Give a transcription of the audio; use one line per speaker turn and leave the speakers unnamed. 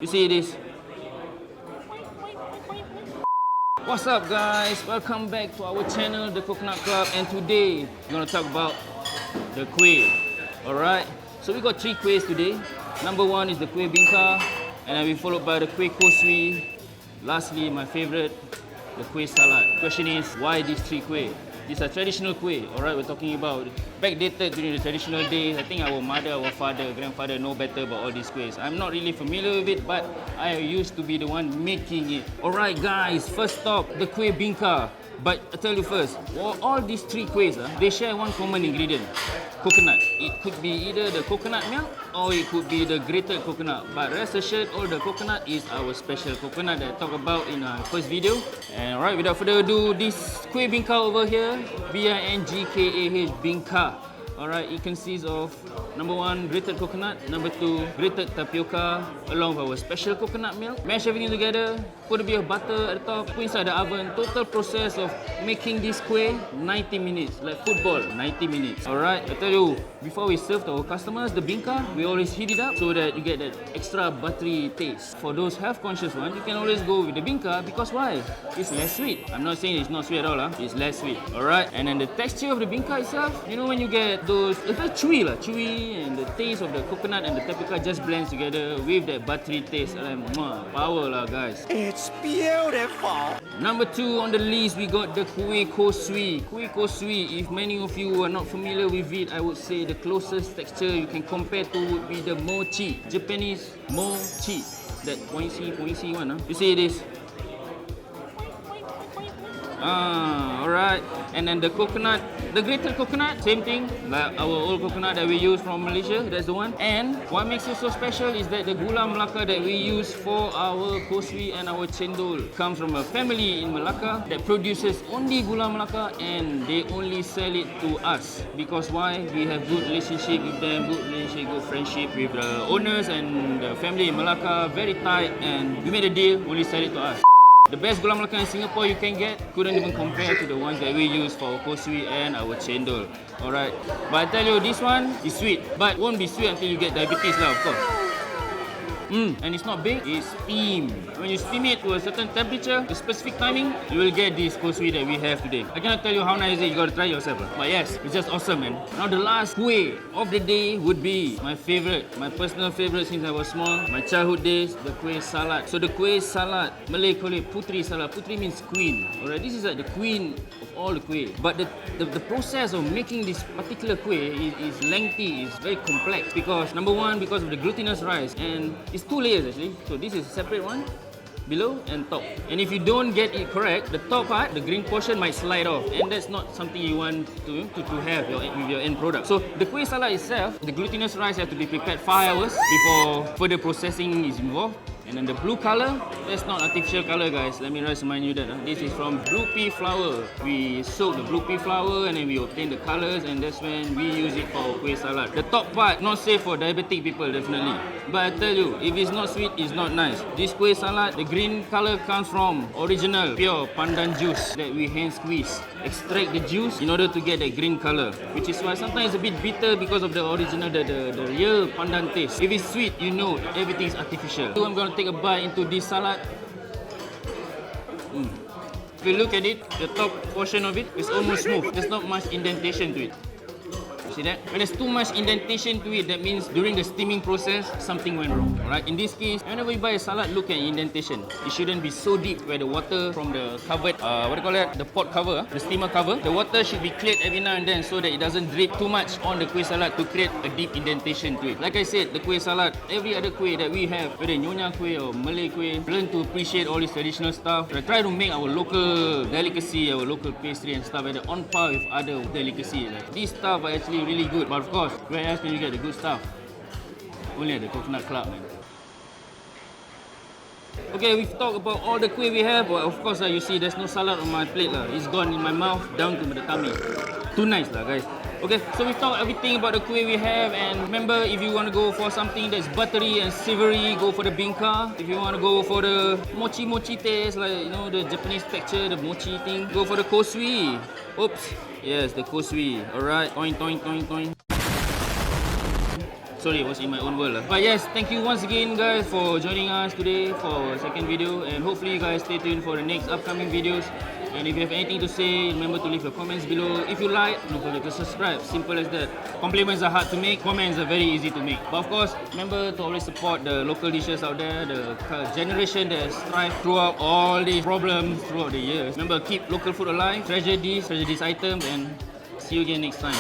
You see this? What's up guys? Welcome back to our channel, The Coconut Club, and today we're gonna talk about the kuih. Alright? So we got 3 kuihs today. Number 1 is the Kuih Bingkah, and then we followed by the Kuih Ko Sui. Lastly, my favorite, the Kuih Salat. Question is, why these 3 kuih? These are traditional kuih, alright? We're talking about backdated during the traditional days. I think our mother, our father, grandfather know better about all these kuihs. I'm not really familiar with it, but I used to be the one making it. Alright guys, first stop, the Kuih Bingkah. But I tell you first, all these 3 kuihs, they share one common ingredient. Coconut. It could be either the coconut milk or it could be the grated coconut. But rest assured, all the coconut is our special coconut that I talked about in our first video. And alright, without further ado, this Kuih Bingkah over here, Bingkah, Bingkah. Alright, it consists of number 1, grated coconut, number 2, grated tapioca, along with our special coconut milk. Mash everything together, put a bit of butter at the top, put inside the oven. Total process of making this kuih, 90 minutes, like football, 90 minutes. Alright, I tell you, before we serve to our customers, the bingkah, we always heat it up so that you get that extra buttery taste. For those health conscious ones, you can always go with the bingkah because why? It's less sweet. I'm not saying it's not sweet at all, it's less sweet. Alright, and then the texture of the bingkah itself, you know when you get those, it's very chewy, and the taste of the coconut and the tapioca just blends together with that buttery taste. Like, power lah guys.
It's beautiful.
Number 2 on the list, we got the Kuih Ko Sui. Kuih Ko Sui, if many of you are not familiar with it, I would say the closest texture you can compare to would be the mochi, Japanese mochi, that pointy one. You see this? Alright, and then the coconut, the grated coconut, same thing, like our old coconut that we use from Malaysia, that's the one. And what makes it so special is that the gula Melaka that we use for our Ko Sui and our cendol comes from a family in Melaka that produces only gula Melaka, and they only sell it to us. Because why? We have good relationship with them, good relationship, good friendship with the owners and the family in Melaka, very tight, and we made a deal, only sell it to us. The best gula Melaka in Singapore you can get couldn't even compare to the ones that we use for our Ko Sui and our cendol. Alright, but I tell you, this one is sweet, but won't be sweet until you get diabetes lah, of course. And it's not baked, it's steamed. When you steam it to a certain temperature, a specific timing, you will get this Ko Sui that we have today. I cannot tell you how nice it is, you gotta try it yourself. But yes, it's just awesome, man. Now the last kuih of the day would be my favorite, my personal favorite since I was small, my childhood days, the Kuih Salat. So the Kuih Salat, Malay call it Putri Salat. Putri means queen. Alright, this is like the queen of all the kuih. But the process of making this particular kuih is lengthy, it's very complex. Because number 1, because of the glutinous rice, and it's 2 layers actually. So this is a separate one, below and top. And if you don't get it correct, the top part, the green portion might slide off, and that's not something you want to have with your end product. So the Kuih Salat itself, the glutinous rice has to be prepared 5 hours before further processing is involved. And then the blue color, that's not artificial color guys. Let me remind you that this is from blue pea flour. We soak the blue pea flour and then we obtain the colors, and that's when we use it for Kuih Salat. The top part, not safe for diabetic people definitely. But I tell you, if it's not sweet, it's not nice. This Kuih Salat, the green color comes from original pure pandan juice that we hand squeeze. Extract the juice in order to get that green color, which is why sometimes it's a bit bitter because of the original, the real pandan taste. If it's sweet, you know everything is artificial. So I'm going to take a bite into this salad. If you look at it, the top portion of it is almost smooth. There's not much indentation to it. See that? When there's too much indentation to it, that means during the steaming process, something went wrong. Right? In this case, whenever you buy a salad, look at indentation. It shouldn't be so deep where the water from the covered, the pot cover, the steamer cover, the water should be cleared every now and then so that it doesn't drip too much on the Kuih Salat to create a deep indentation to it. Like I said, the Kuih Salat, every other kuih that we have, whether Nyonya kuih or Malay kuih, learn to appreciate all this traditional stuff. I try to make our local delicacy, our local pastry and stuff like that on par with other delicacy. Like, these stuff are actually really good, but of course, where else can you get the good stuff? Only at the Coconut Club, man. Okay, we've talked about all the kuih we have, but of course, you see there's no salad on my plate. It's gone in my mouth, down to the tummy. Too nice, guys. Okay, so we've talked everything about the kuih we have, and remember, if you want to go for something that's buttery and savory, go for the bingkah. If you want to go for the mochi taste, like, you know, the Japanese texture, the mochi thing, go for the Ko Sui. Oops, yes, the Ko Sui. Alright, toing. Sorry, I was in my own world. But yes, thank you once again guys for joining us today for our second video, and hopefully you guys stay tuned for the next upcoming videos. And if you have anything to say, remember to leave your comments below. If you like, don't forget to subscribe. Simple as that. Compliments are hard to make, comments are very easy to make. But of course, remember to always support the local dishes out there, the generation that has thrived throughout all these problems throughout the years. Remember, keep local food alive, treasure these items, and see you again next time.